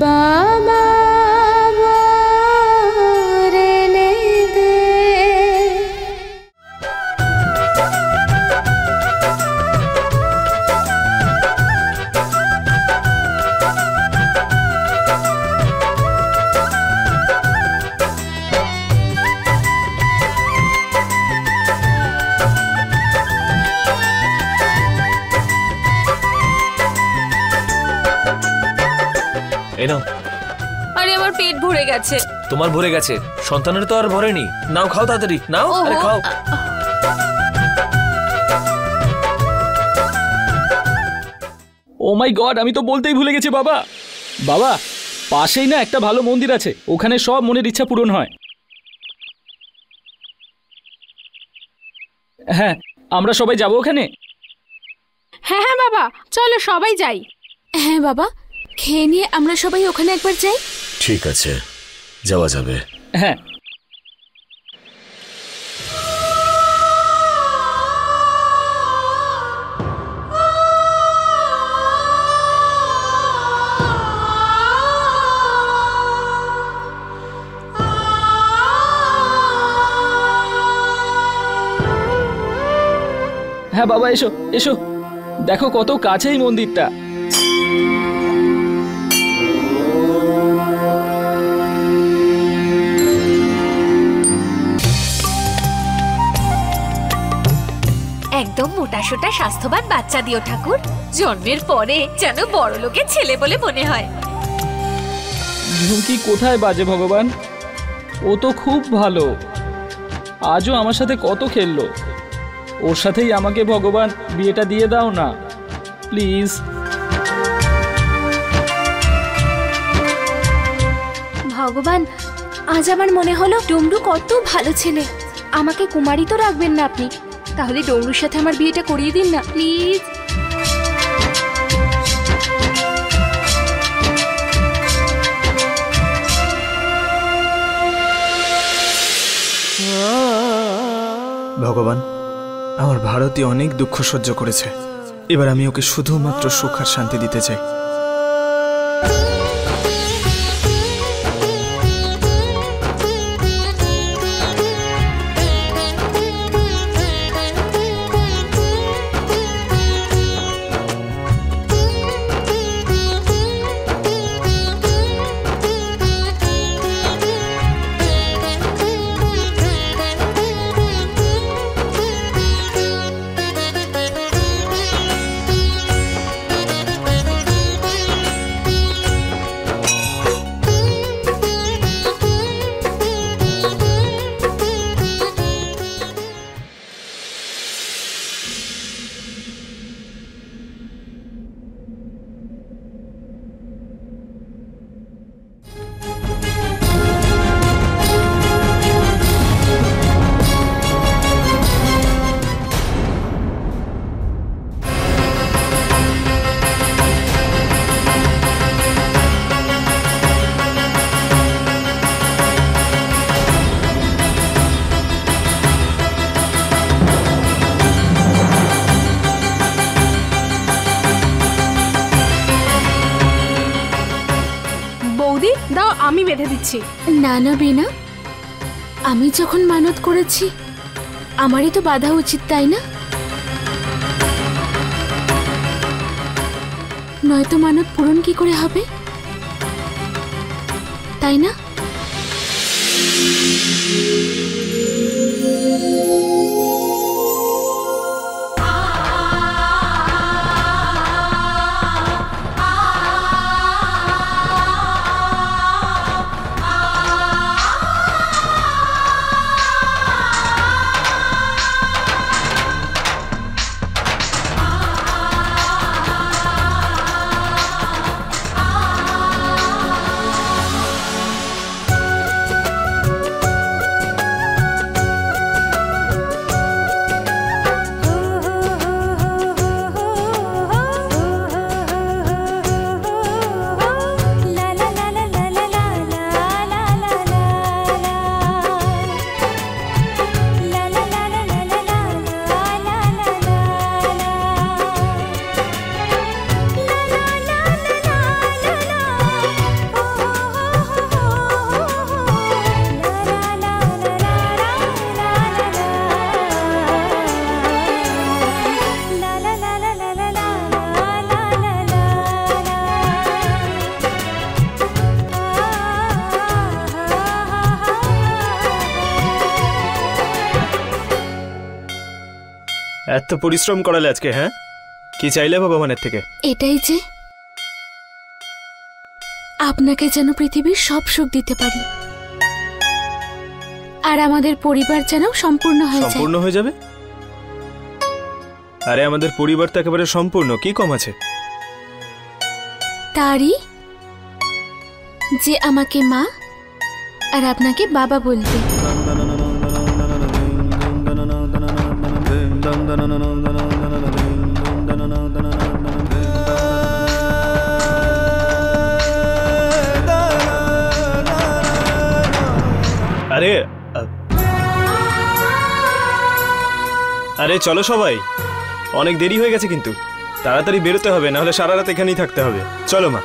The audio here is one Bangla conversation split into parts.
বাবা রে দে। এই নাও। আরে আমার পেট ভরে গেছে। তোমার ভরে গেছে, সন্তানের তো আর ভরেনি। নাও, খাও তাড়াতাড়ি, নাও। আরে খাও। ও মাই গড, আমি তো বলতেই ভুলে গেছি বাবা। বাবা, পাশেই না একটা ভালো মন্দির আছে, ওখানে সব মনের ইচ্ছা পূরণ হয়। হ্যাঁ, আমরা সবাই যাব ওখানে। হ্যাঁ হ্যাঁ বাবা, চলো সবাই যাই। হ্যাঁ বাবা, খেয়ে নিয়ে আমরা সবাই ওখানে একবার যাই। ঠিক আছে, যাওয়া যাবে। হ্যাঁ। হ্যাঁ বাবা, এসো এসো, দেখো কত কাছেই মন্দিরটা। একদম মোটাসোটা স্বাস্থ্যবান বাচ্চা দিও ঠাকুর, জন্মের পরে যেন বড় লোকের ছেলে বলে মনে হয়। ঝুমকি কোথায় বাজে ভগবান, ও তো খুব ভালো, আজও আমার সাথে কত খেললো। ওর সাথেই আমাকে ভগবান বিয়েটা দিয়ে দাও না প্লিজ। ভগবান, আজ আমার মনে হলো ডমরু কত ভালো ছেলে। আমাকে কুমারী তো রাখবেন না আপনি, তাহলে ডমরুর সাথে আমার বিয়েটা করিয়ে দিন না প্লিজ। ভগবান, আমার ভারতী অনেক দুঃখ সহ্য করেছে, এবার আমি ওকে শুধুমাত্র সুখ আর শান্তি দিতে চাই। দাও, আমি বেঁধে দিচ্ছি। না না বিনা, আমি যখন মানত করেছি আমারই তো বাধা উচিত, তাই না? নয়তো মানত পূরণ কি করে হবে, তাই না? এত পরিশ্রম করালে আজকে, হ্যাঁ? কি চাইলে ভগবানের থেকে? এটাই যে আপনাকে যেন পৃথিবীর সব সুখ দিতে পারি, আর আমাদের পরিবার যেন সম্পূর্ণ হয়ে যায়। সম্পূর্ণ হয়ে যাবে? আরে আমাদের পরিবার তো একেবারে সম্পূর্ণ, কি কম আছে? তারই যে আমাকে মা আর আপনাকে বাবা বলবে। আরে আরে চলো সবাই, অনেক দেরি হয়ে গেছে কিন্তু তাড়াতাড়ি বেরোতে হবে, নাহলে সারা রাত এখানেই থাকতে হবে। চলো মা।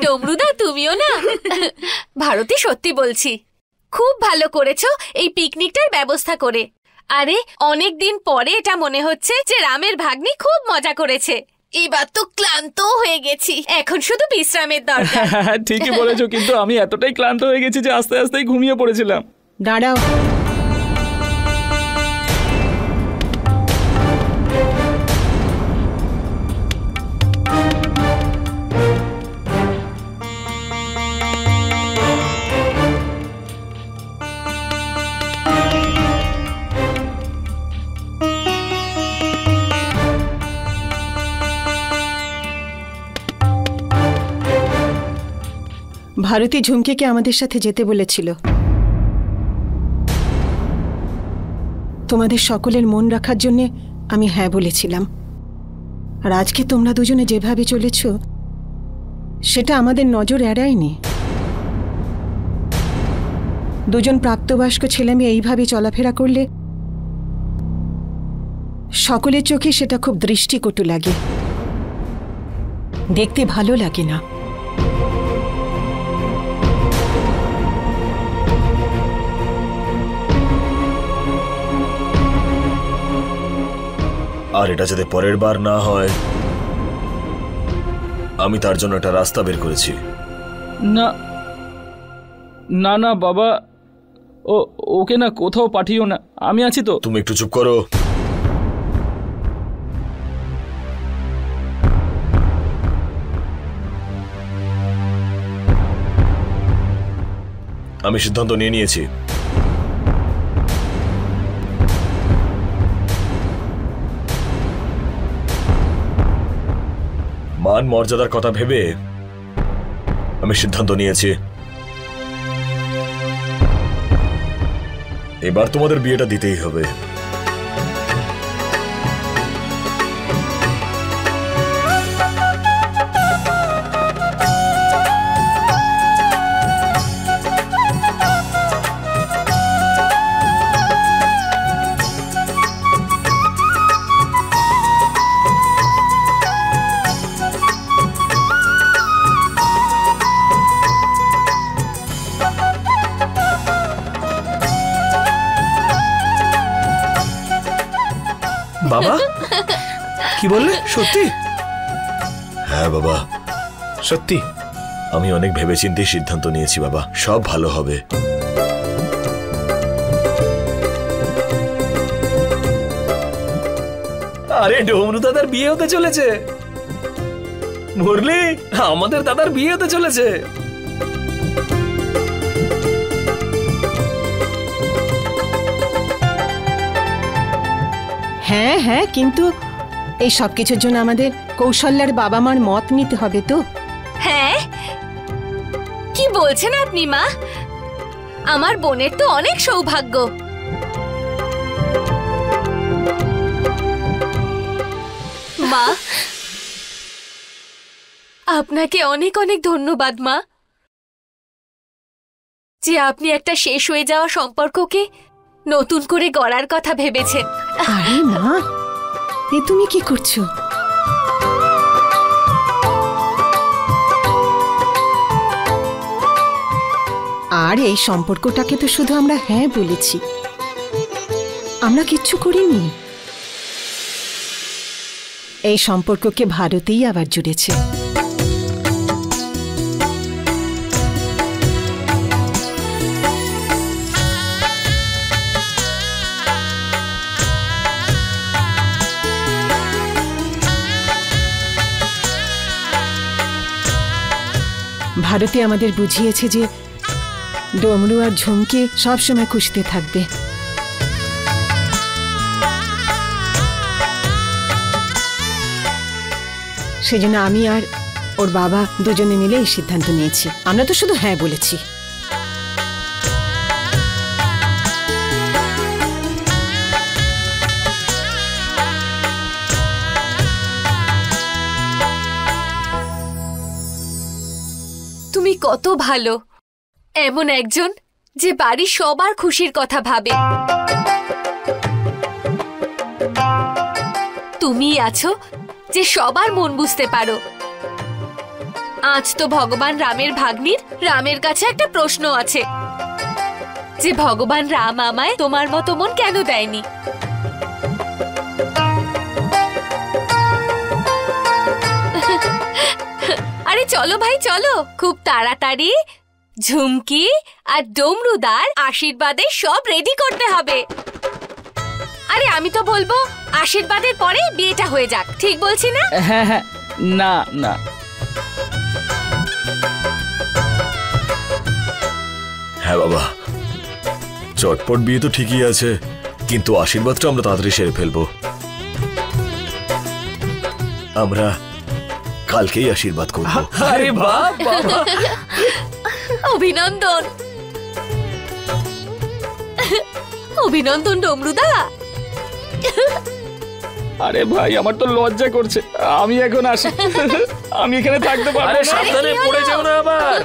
ডমরুদা, তুমিও না? ভারতী, সত্যি বলছি, খুব ভালো করেছো এই পিকনিকটার ব্যবস্থা করে। আরে অনেক দিন পরে এটা মনে হচ্ছে যে রামের ভাগ্নি খুব মজা করেছে। এবার তো ক্লান্ত হয়ে গেছি, এখন শুধু বিশ্রামের দরকার। ঠিকই বলেছো, কিন্তু আমি এতটাই ক্লান্ত হয়ে গেছি যে আস্তে আস্তেই ঘুমিয়ে পড়েছিলাম। দাঁড়াও, ভারতী ঝুমকিকে আমাদের সাথে যেতে বলেছিল। তোমাদের সকলের মন রাখার জন্য আমি হ্যাঁ বলেছিলাম, আর আজকে তোমরা দুজনে যেভাবে চলেছ সেটা আমাদের নজর এড়ায়নি। দুজন প্রাপ্তবয়স্ক ছেলেমেয়ে এইভাবে চলাফেরা করলে সকলের চোখে সেটা খুব দৃষ্টিকটু লাগে, দেখতে ভালো লাগে না। আর এটা যাতে পরের বার না হয়, আমি তার জন্য একটা রাস্তা বের করেছি। না না না বাবা, ওকে না কোথাও পাঠিও না, আমি আছি তো। তুমি একটু চুপ করো। আমি সিদ্ধান্ত নিয়ে নিয়েছি। মান মর্যাদার কথা ভেবে আমি সিদ্ধান্ত নিয়েছি, এবার তোমাদের বিয়েটা দিতেই হবে। বাবা কি বললে? সত্যি? হ্যাঁ বাবা, সত্যি? আমি অনেক ভেবেচিন্তে সিদ্ধান্ত নিয়েছি বাবা, সব ভালো হবে। আরে ডমরু দাদার বিয়ে হতে চলেছে। মুরলি, আমাদের দাদার বিয়ে হতে চলেছে। হ্যাঁ হ্যাঁ, কিন্তু এই সব কিছুর জন্য আমাদের কৌশল্যার বাবা মার মত নিতে হবে তো। হ্যাঁ, কি বলছেন আপনি মা? আমার বোনের তো অনেক সৌভাগ্য। মা, আপনাকে অনেক অনেক ধন্যবাদ মা, যে আপনি একটা শেষ হয়ে যাওয়া সম্পর্ককে নতুন করে গড়ার কথা ভেবেছেন। আরে মা, এ তুমি কি করছো? আর এই সম্পর্কটাকে তো শুধু আমরা হ্যাঁ বলেছি, আমরা কিচ্ছু করিনি। এই সম্পর্ককে ভারতেই আবার জুড়েছে। ভারতে আমাদের বুঝিয়েছে যে ডমরু আর ঝুমকে সবসময় খুশিতে থাকবে। সেজন্য আমি আর ওর বাবা দুজনে মিলে এই সিদ্ধান্ত নিয়েছি। আমরা তো শুধু হ্যাঁ বলেছি। তুমি কত ভালো, এমন একজন যে বাড়ির সবার খুশির কথা ভাবে। তুমি আছো যে সবার মন বুঝতে পারো। আজ তো ভগবান রামের ভাগ্নির রামের কাছে একটা প্রশ্ন আছে, যে ভগবান রাম আমায় তোমার মতো মন কেন দেয়নি। আরে চলো ভাই চলো, খুব তাড়াতাড়ি ঝুমকি আর ডমরুদার আশীর্বাদে সব রেডি করতে হবে। আরে আমি তো বলবো আশীর্বাদের পরে বিয়েটা হয়ে যাক, ঠিক বলছি না? হ্যাঁ হ্যাঁ, না না, হ্যাঁ বাবা, চটপট বিয়ে তো ঠিকই আছে, কিন্তু আশীর্বাদটা আমরা তাড়াতাড়ি সেরে ফেলবো। আমরা কালকেই আশীর্বাদ করব। আরে বাপ বাবা, অভিনন্দন অভিনন্দন ডমরুদা। আরে ভাই, আমার তো লজ্জা করছে, আমি এখন আসি। আমি এখানে থাকতে পারবো আরে না। সাবধানে পড়ে যাও না আবার।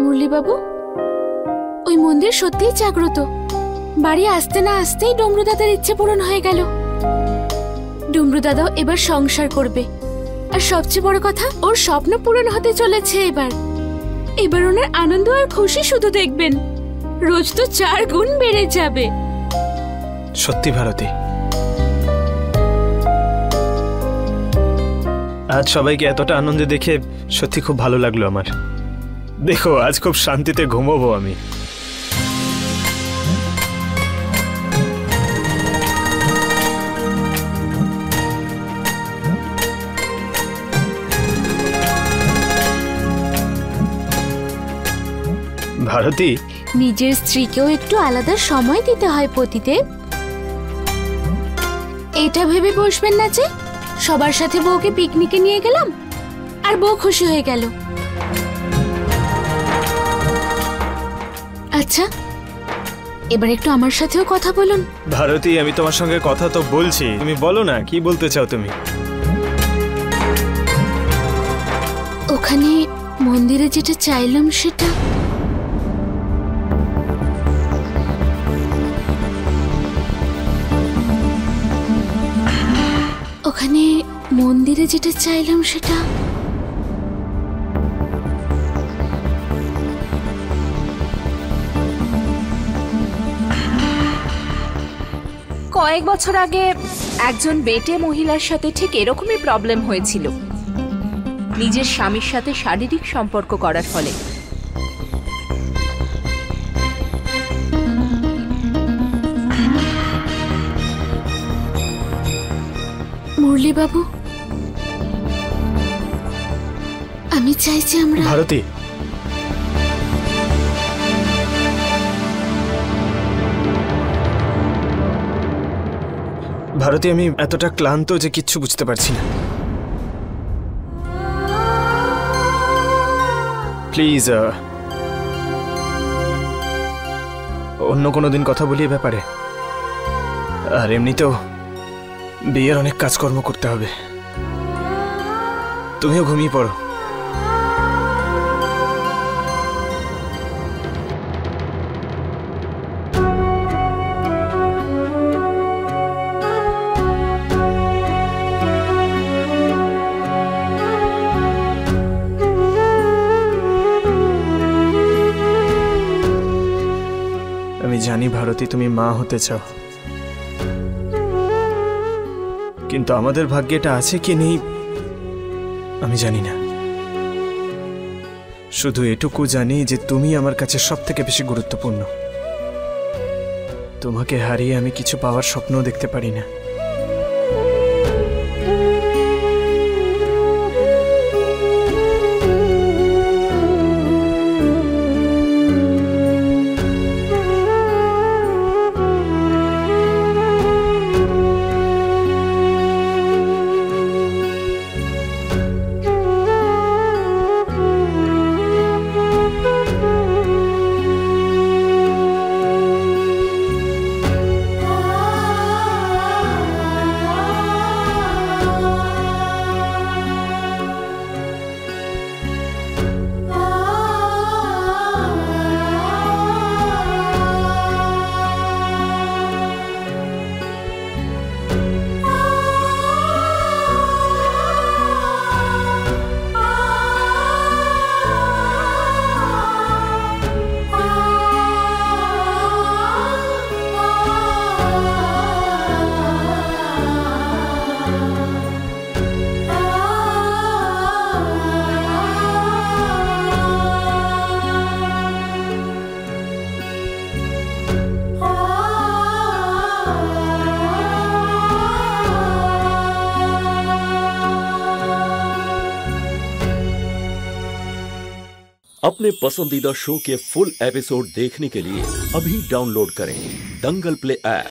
মুরলীবাবু, ওই মন্দির সত্যিই জাগ্রত। বাড়ি আসতে না আসতেই ডমরু দাদার ইচ্ছে পূরণ হয়ে গেল। ডমরু দাদাও এবার সংসার করবে, আর সবচেয়ে বড় কথা, ওর স্বপ্ন পূরণ হতে চলেছে। এবার ওনার আনন্দ আর খুশি শুধু দেখবেন, রোজ তো 4 গুণ বেড়ে যাবে। সত্যি ভারতী, আজ সবাইকে এতটা আনন্দে দেখে সত্যি খুব ভালো লাগলো আমার। দেখো, আজ খুব শান্তিতে ঘুমোবো আমি। ভারতী, নিজের স্ত্রীকেও একটু আলাদা সময় দিতে হয় পতিদেব। এটা ভেবে বসবেন না যে সবার সাথে বউকে পিকনিকে নিয়ে গেলাম আর বউ খুশি হয়ে গেল। আচ্ছা, এবার একটু আমার সাথেও কথা বলুন। ভারতী, আমি তোমার সঙ্গে কথা তো বলছি, তুমি বলো না কি বলতে চাও তুমি। ওখানে মন্দিরে যেটা চাইলাম সেটা ওখানে মন্দিরে যেটা চাইলাম সেটা কয়েক বছর আগে একজন বেটে মহিলার সাথে ঠিক এরকমই প্রবলেম হয়েছিল, নিজের স্বামীর সাথে শারীরিক সম্পর্ক করার ফলে। মুরলী বাবু, আমি চাইছি আমরা ভারতী, ভারতী, আমি এতটা ক্লান্ত যে কিচ্ছু বুঝতে পারছি না। প্লিজ অন্য কোনো দিন কথা বলি এ ব্যাপারে। আর এমনিতেও বিয়ের অনেক কাজকর্ম করতে হবে, তুমিও ঘুমিয়ে পড়ো। আমি জানি ভারতী, তুমি মা হতে চাও, কিন্তু আমাদের ভাগ্যে এটা আছে কি নেই আমি জানি না। শুধু এটুকু জানি যে তুমি আমার কাছে সবথেকে বেশি গুরুত্বপূর্ণ। তোমাকে হারিয়ে আমি কিছু পাওয়ার স্বপ্নও দেখতে পারি না। अपने पसंदीदा शो के फुल एपिसोड देखने के लिए अभी डाउनलोड करें दंगल प्ले ऐप।